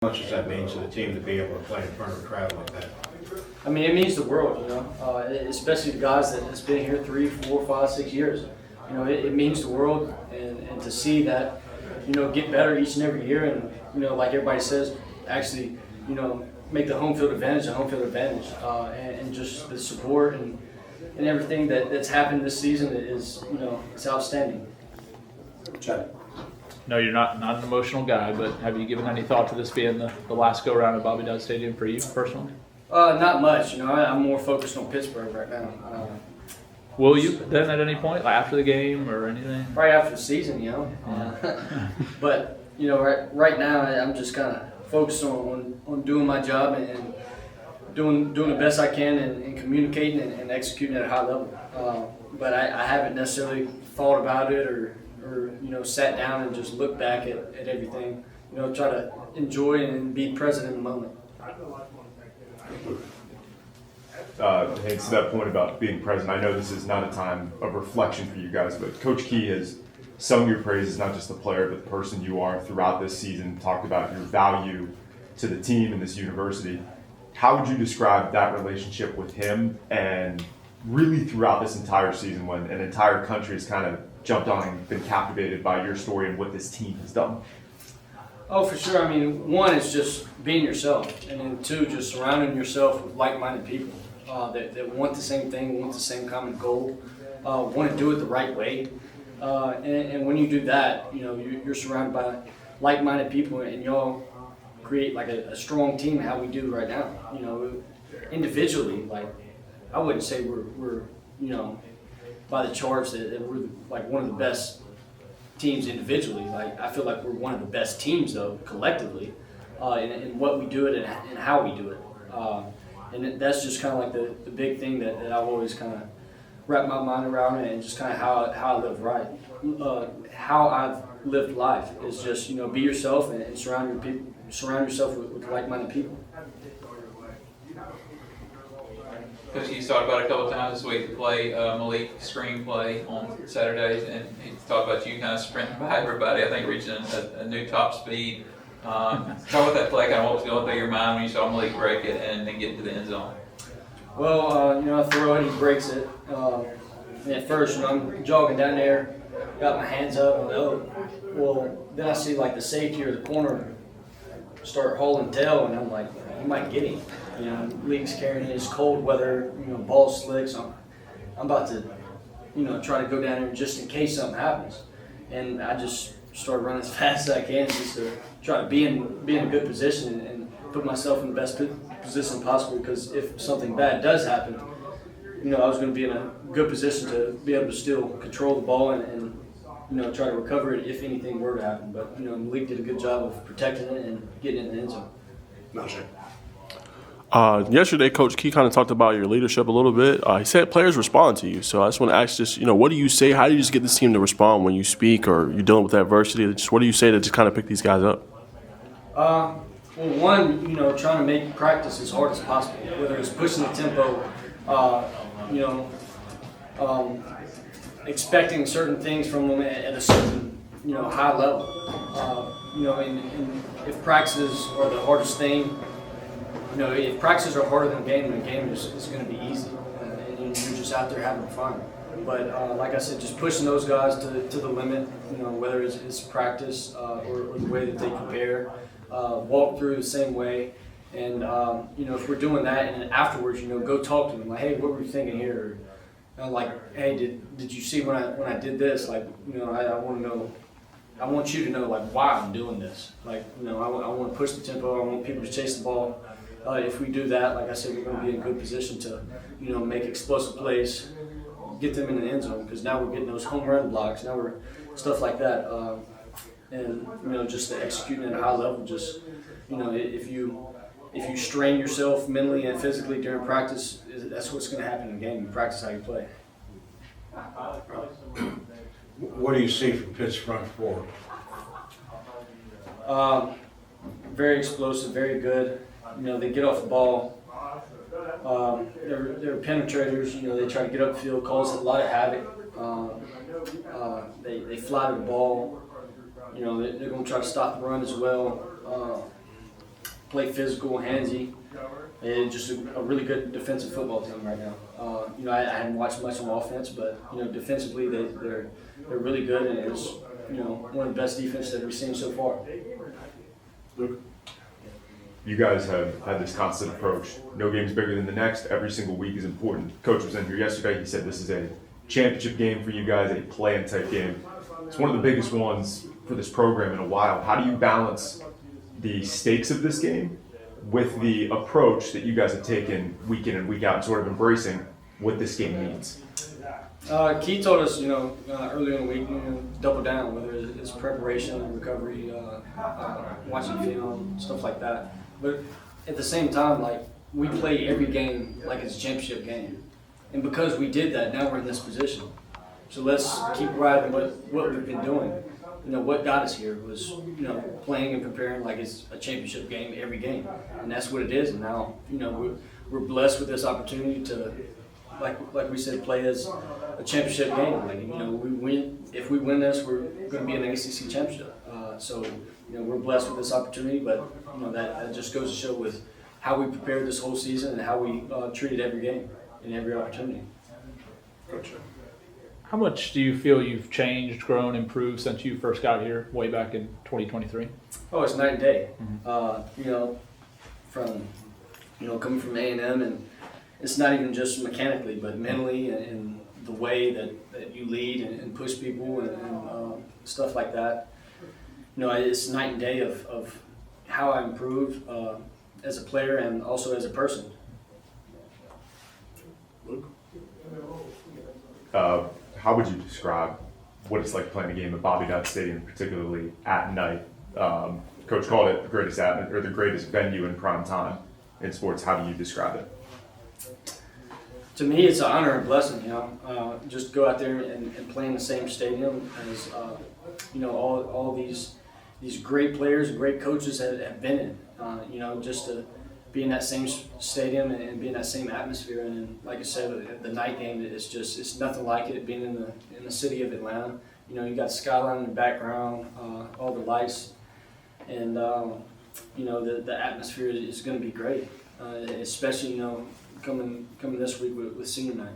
How much does that mean to the team to be able to play in front of a crowd like that? I mean, it means the world, especially the guys that's been here 3, 4, 5, 6 years. It means the world, and to see that, get better each and every year, and like everybody says, actually, make the home field advantage a home field advantage, and just the support and everything that's happened this season is, it's outstanding. Chad. No, you're not an emotional guy, but have you given any thought to this being the last go around at Bobby Dodd Stadium for you personally? Not much. I'm more focused on Pittsburgh right now. Will you then at any point, like after the game or anything? Right after the season, but right now I'm just kind of focused on doing my job and doing the best I can and communicating and executing at a high level. But I haven't necessarily thought about it or sat down and just looked back at everything. Try to enjoy and be present in the moment. Haynes, to that point about being present, I know this is not a time of reflection for you guys, but Coach Key has sung your praises, not just the player, but the person you are throughout this season, talked about your value to the team and this university. How would you describe that relationship with him and really throughout this entire season when an entire country has kind of jumped on and been captivated by your story and what this team has done? Oh, for sure. I mean, one is just being yourself, and then two, just surrounding yourself with like-minded people that want the same thing, want the same common goal, want to do it the right way. And when you do that, you're surrounded by like-minded people, and y'all create like a strong team. How we do right now, individually, like I wouldn't say we're by the charts that we're like one of the best teams individually. Like I feel like we're one of the best teams though collectively, in what we do it and how we do it. And that's just kind of like the big thing that I've always kind of wrapped my mind around it, and just kind of how I live right, how I've lived life is just be yourself and surround yourself with like-minded people. Coach, he's talked about it a couple of times this week to play Malik screenplay on Saturdays, and he talked about you kind of sprinting by everybody, I think reaching a new top speed. Talk about that play, kind of what was going through your mind when you saw Malik break it and then get to the end zone. Well, I throw it, he breaks it. And at first, I'm jogging down there, got my hands up, and then I see like the safety or the corner start hauling tail, and I'm like, he might get him. League's carrying his cold weather, ball slicks. I'm about to, try to go down there just in case something happens. And I just start running as fast as I can just to try to be in a good position and put myself in the best position possible, because if something bad does happen, I was going to be in a good position to be able to still control the ball and try to recover it if anything were to happen. But, Malik did a good job of protecting it and getting it in the end zone. No, sir. Yesterday, Coach Key kind of talked about your leadership a little bit. He said players respond to you. So I just want to ask what do you say? How do you just get this team to respond when you speak or you're dealing with adversity? Just what do you say to just kind of pick these guys up? Well, one, trying to make practice as hard as possible, whether it's pushing the tempo, expecting certain things from them at a certain, high level. And if practices are the hardest thing, if practices are harder than a game, then a game is going to be easy, and you're just out there having fun. But like I said, just pushing those guys to the limit, whether it's practice or the way that they prepare, walk through the same way. And, if we're doing that, and then afterwards, go talk to them, like, hey, what were you thinking here? Or, like, hey, did you see when I did this? Like, I want to know. I want you to know, like, why I'm doing this. Like, I want to push the tempo. I want people to chase the ball. If we do that, like I said, we're going to be in a good position to, make explosive plays, get them in the end zone, because now we're getting those home run blocks. Now we're stuff like that, and just the executing at a high level. Just if you strain yourself mentally and physically during practice, that's what's going to happen in the game. You practice how you play. What do you see from Pitt's front four? Very explosive, very good. They get off the ball. They're penetrators. They try to get upfield, cause a lot of havoc. They fly to the ball. They're going to try to stop the run as well. play physical, handsy, and just a really good defensive football team right now. I haven't watched much on offense, but defensively they're really good, and it's one of the best defenses that we've seen so far. You guys have had this constant approach. No game's bigger than the next. Every single week is important. Coach was in here yesterday. He said this is a championship game for you guys, a play-in type game. It's one of the biggest ones for this program in a while. How do you balance the stakes of this game with the approach that you guys have taken week in and week out and sort of embracing what this game means? Key told us, earlier in the week, double down, whether it's preparation, recovery, watching film, stuff like that. But at the same time, we play every game like it's a championship game. And because we did that, now we're in this position. So let's keep riding what we've been doing. What got us here was, playing and preparing like it's a championship game every game. And that's what it is. And now, we're blessed with this opportunity to, like we said, play as a championship game. We win. If we win this, we're going to be in the ACC championship. So we're blessed with this opportunity, but that just goes to show with how we prepared this whole season and how we treated every game and every opportunity. How much do you feel you've changed, grown, improved since you first got here way back in 2023? Oh, it's night and day. From coming from A&M, and it's not even just mechanically, but mentally and the way that you lead and push people and stuff like that. It's night and day of how I improved as a player and also as a person. How would you describe what it's like playing a game at Bobby Dodd Stadium, particularly at night? Coach called it the greatest venue in prime time in sports. How do you describe it? To me, it's an honor and blessing. Just go out there and play in the same stadium as all these great players and great coaches have been in. Just to be in that same stadium and be in that same atmosphere, and then, like I said, the night game it's nothing like it. Being in the city of Atlanta, you got skyline in the background, all the lights, and the atmosphere is going to be great, especially coming this week with senior night.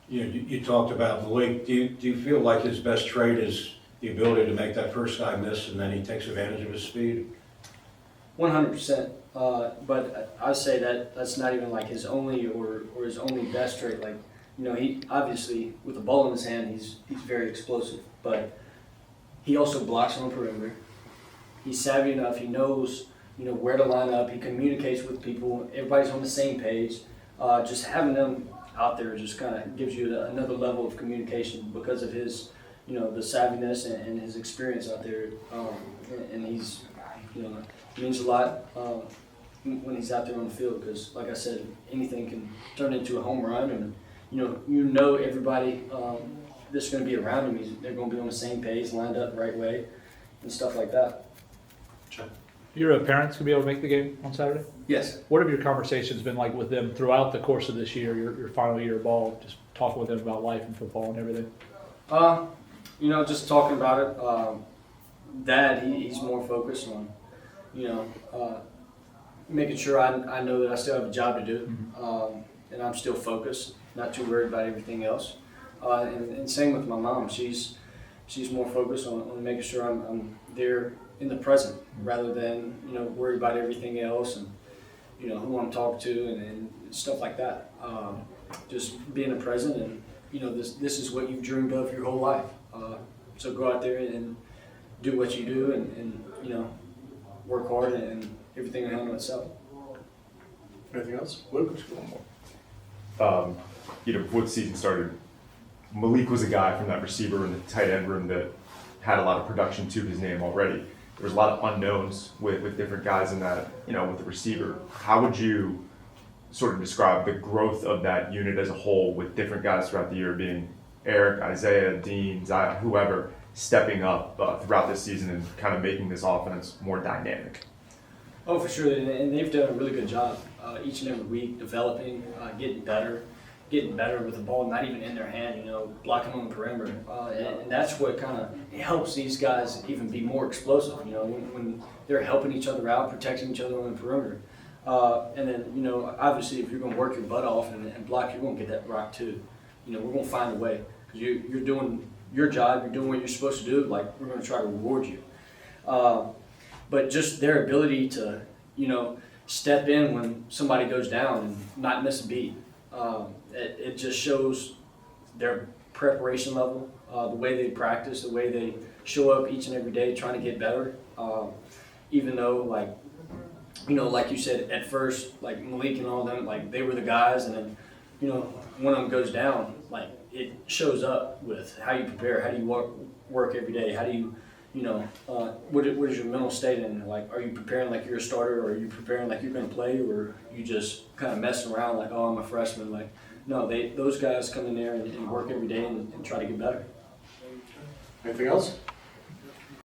You talked about Malik. Do you feel like his best trait is the ability to make that first guy miss, and then he takes advantage of his speed? 100%. But I say that's not even like his only or his only best trait. He obviously with the ball in his hand, he's very explosive. But he also blocks on the perimeter. He's savvy enough. He knows where to line up. He communicates with people. Everybody's on the same page. Just having them out there just kind of gives you another level of communication because of his, the savviness and his experience out there. And he's, means a lot when he's out there on the field because, like I said, anything can turn into a home run. And, everybody that's going to be around him, they're going to be on the same page, lined up the right way, and stuff like that. Your parents gonna be able to make the game on Saturday? Yes. What have your conversations been like with them throughout the course of this year, your final year of ball, just talking with them about life and football and everything? Just talking about it. Dad, he's more focused on, making sure I know that I still have a job to do, and I'm still focused, not too worried about everything else. And same with my mom. She's more focused on making sure I'm there in the present rather than worry about everything else and who I'm talking to and stuff like that. Just being the present and this is what you've dreamed of your whole life. So go out there and do what you do and work hard and everything will handle itself. Anything else? Luke? Before the season started, Malik was a guy from that receiver in the tight end room that had a lot of production to his name already. There was a lot of unknowns with different guys in that, with the receiver. How would you sort of describe the growth of that unit as a whole with different guys throughout the year being Eric, Isaiah, Dean, Zion, whoever, stepping up throughout this season and kind of making this offense more dynamic? Oh, for sure, and they've done a really good job each and every week developing, getting better, getting better with the ball not even in their hand, blocking on the perimeter. And that's what kind of helps these guys even be more explosive, when they're helping each other out, protecting each other on the perimeter. And then, obviously if you're going to work your butt off and block, you're going to get that rock too. We're going to find a way because you're doing your job, you're doing what you're supposed to do, like we're going to try to reward you. But just their ability to, step in when somebody goes down and not miss a beat. It just shows their preparation level, the way they practice, the way they show up each and every day trying to get better. Even though, like you said, at first, like Malik and all them, like they were the guys, and then, one of them goes down, like it shows up with how you prepare, how do you work every day, how do you, what is your mental state in? Like, are you preparing like you're a starter, or are you preparing like you're going to play, or you just kind of messing around like, oh, I'm a freshman? Like, no, those guys come in there and work every day and try to get better. Anything else?